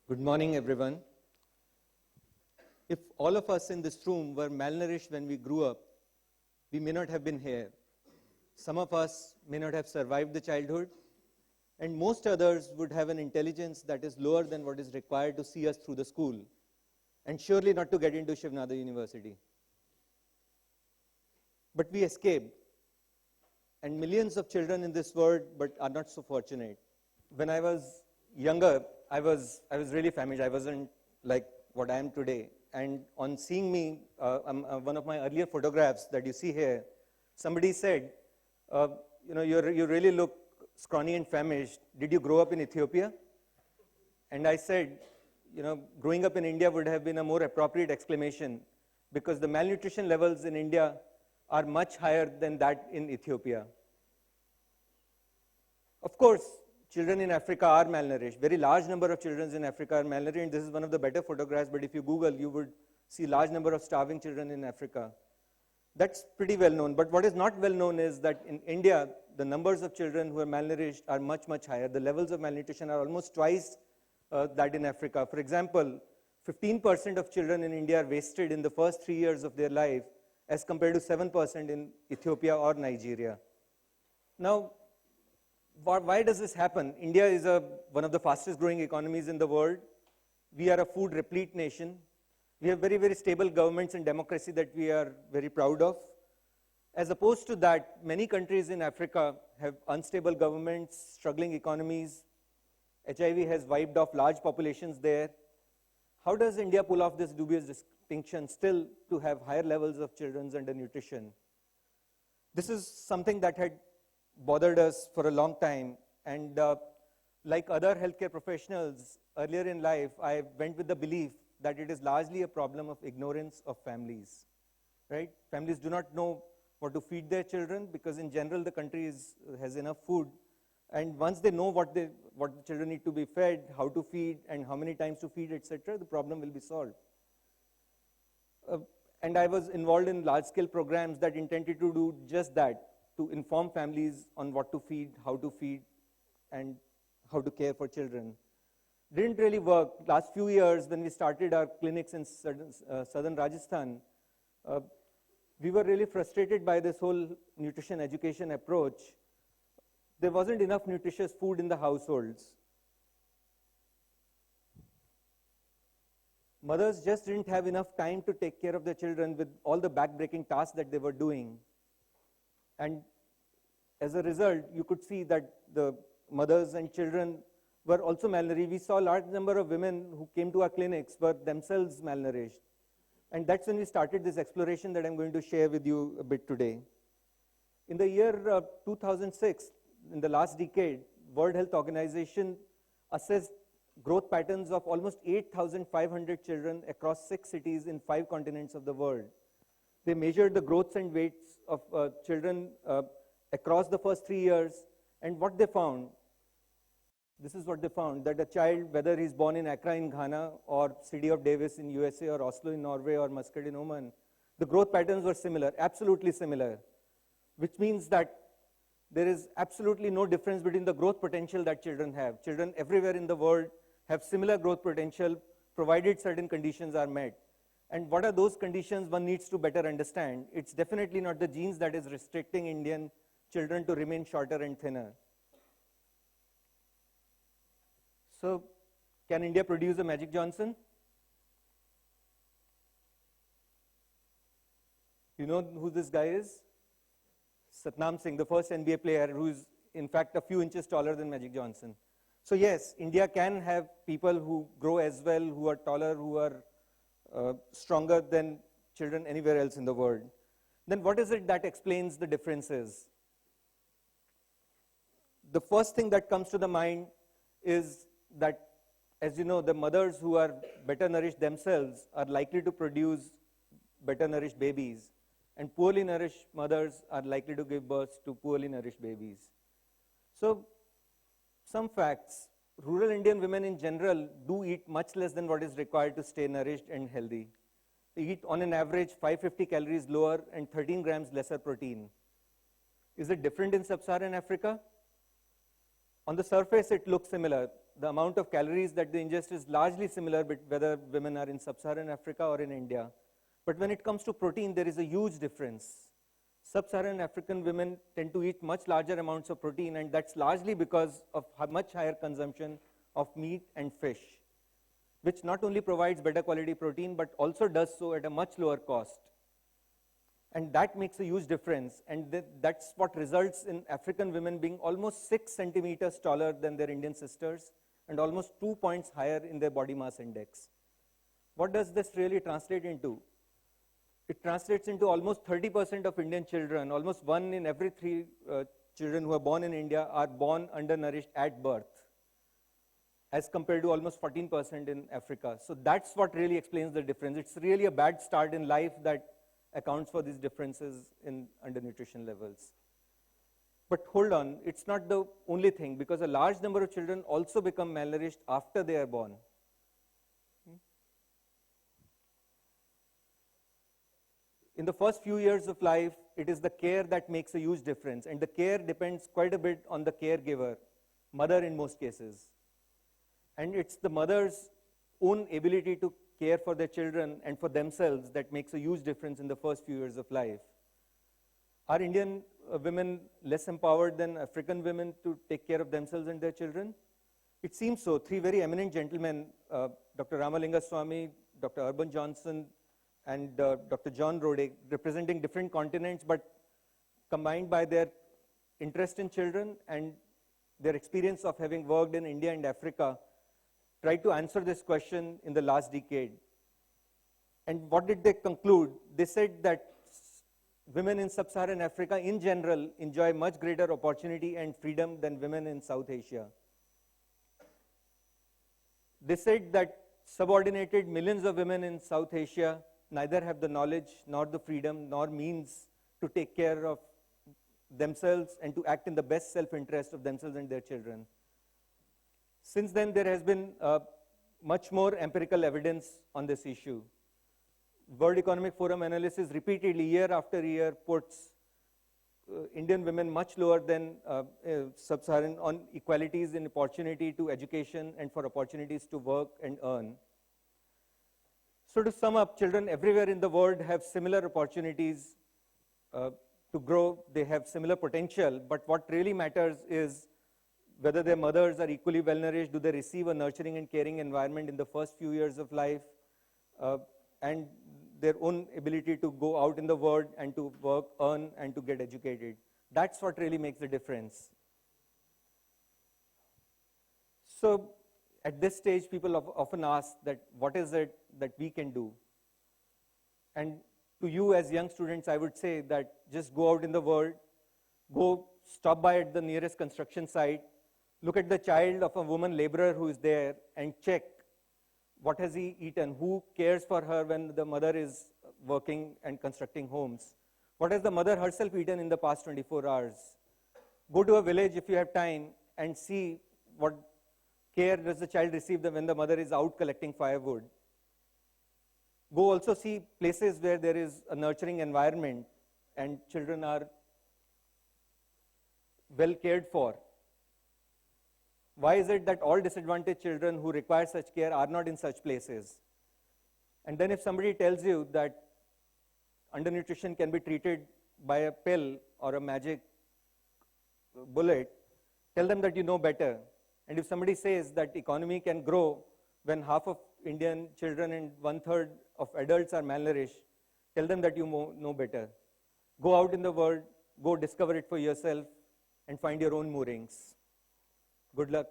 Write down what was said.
Good morning, everyone. If all of us in this room were malnourished when we grew up, we may not have been here. Some of us may not have survived the childhood, and most others would have an intelligence that is lower than what is required to see us through the school, and surely not to get into ShivNadarUniversity. But we escaped, and millions of children in this world but are not so fortunate. When I was younger, I was really famished. I wasn't like what I am today. And on seeing me, one of my earlier photographs that you see here, somebody said, you really look scrawny and famished. Did you grow up in Ethiopia? And I said, growing up in India would have been a more appropriate exclamation because the malnutrition levels in India are much higher than that in Ethiopia. Of course, children in Africa are malnourished. Very large number of children in Africa are malnourished, and this is one of the better photographs, but if you Google, you would see large number of starving children in Africa. That's pretty well known, but what is not well known is that in India, the numbers of children who are malnourished are much, much higher. The levels of malnutrition are almost twice that in Africa. For example, 15% of children in India are wasted in the first 3 years of their life as compared to 7% in Ethiopia or Nigeria. Now, why does this happen? India is one of the fastest growing economies in the world. We are a food replete nation. We have very, very stable governments and democracy that we are very proud of. As opposed to that, many countries in Africa have unstable governments, struggling economies. HIV has wiped off large populations there. How does India pull off this dubious distinction still to have higher levels of children's undernutrition? This is something that had bothered us for a long time, and like other healthcare professionals earlier in life, I went with the belief that it is largely a problem of ignorance of families, right? Families do not know what to feed their children because in general the country has enough food, and once they know what the children need to be fed, how to feed, and how many times to feed, etc., the problem will be solved. And I was involved in large-scale programs that intended to do just that, to inform families on what to feed, and how to care for children. Didn't really work. Last few years, when we started our clinics in southern Rajasthan, we were really frustrated by this whole nutrition education approach. There wasn't enough nutritious food in the households. Mothers just didn't have enough time to take care of their children with all the back-breaking tasks that they were doing. And as a result, you could see that the mothers and children were also malnourished. We saw a large number of women who came to our clinics were themselves malnourished. And that's when we started this exploration that I'm going to share with you a bit today. In the year 2006, in the last decade, World Health Organization assessed growth patterns of almost 8,500 children across 6 cities in 5 continents of the world. They measured the growths and weights of children across the first 3 years, and what they found, this is what they found, that a child, whether he's born in Accra in Ghana, or City of Davis in USA, or Oslo in Norway, or Muscat in Oman, the growth patterns were similar, absolutely similar, which means that there is absolutely no difference between the growth potential that children have. Children everywhere in the world have similar growth potential, provided certain conditions are met. And what are those conditions one needs to better understand? It's definitely not the genes that is restricting Indian children to remain shorter and thinner. So, can India produce a Magic Johnson? You know who this guy is? Satnam Singh, the first NBA player who is in fact a few inches taller than Magic Johnson. So yes, India can have people who grow as well, who are taller, who are stronger than children anywhere else in the world. Then what is it that explains the differences? The first thing that comes to the mind is that, as you know, the mothers who are better nourished themselves are likely to produce better nourished babies, and poorly nourished mothers are likely to give birth to poorly nourished babies. So, some facts. Rural Indian women in general do eat much less than what is required to stay nourished and healthy. They eat on an average 550 calories lower and 13 grams lesser protein. Is it different in Sub Saharan Africa? On the surface, it looks similar. The amount of calories that they ingest is largely similar, but whether women are in Sub-Saharan Africa or in India. But when it comes to protein, there is a huge difference. Sub-Saharan African women tend to eat much larger amounts of protein, and that's largely because of much higher consumption of meat and fish, which not only provides better quality protein, but also does so at a much lower cost. And that makes a huge difference, and that's what results in African women being almost 6 centimeters taller than their Indian sisters, and almost 2 points higher in their body mass index. What does this really translate into? It translates into almost 30% of Indian children, almost 1 in every 3 children who are born in India are born undernourished at birth, as compared to almost 14% in Africa. So that's what really explains the difference. It's really a bad start in life that accounts for these differences in undernutrition levels. But hold on, it's not the only thing, because a large number of children also become malnourished after they are born. In the first few years of life, it is the care that makes a huge difference, and the care depends quite a bit on the caregiver, mother in most cases. And it's the mother's own ability to care for their children and for themselves that makes a huge difference in the first few years of life. Are Indian women less empowered than African women to take care of themselves and their children? It seems so. 3 very eminent gentlemen, Dr. Ramalinga Swamy, Dr. Urban Johnson, and Dr. John Rode, representing different continents, but combined by their interest in children and their experience of having worked in India and Africa, tried to answer this question in the last decade. And what did they conclude? They said that women in Sub-Saharan Africa in general enjoy much greater opportunity and freedom than women in South Asia. They said that subordinated millions of women in South Asia neither have the knowledge, nor the freedom, nor means to take care of themselves and to act in the best self-interest of themselves and their children. Since then, there has been much more empirical evidence on this issue. World Economic Forum analysis repeatedly, year after year, puts Indian women much lower than Sub-Saharan on equalities in opportunity to education and for opportunities to work and earn. So to sum up, children everywhere in the world have similar opportunities to grow. They have similar potential, but what really matters is whether their mothers are equally well nourished, do they receive a nurturing and caring environment in the first few years of life, and their own ability to go out in the world and to work, earn, and to get educated. That's what really makes the difference. So at this stage, people often ask that what is it that we can do? And to you as young students, I would say that just go out in the world, go stop by at the nearest construction site, look at the child of a woman laborer who is there and check what has he eaten, who cares for her when the mother is working and constructing homes, what has the mother herself eaten in the past 24 hours. Go to a village if you have time and see what care does the child receive when the mother is out collecting firewood. Go also see places where there is a nurturing environment and children are well cared for. Why is it that all disadvantaged children who require such care are not in such places? And then if somebody tells you that undernutrition can be treated by a pill or a magic bullet, tell them that you know better. And if somebody says that economy can grow when half of Indian children and 1/3 of adults are malnourished, tell them that you know better. Go out in the world, go discover it for yourself, and find your own moorings. Good luck.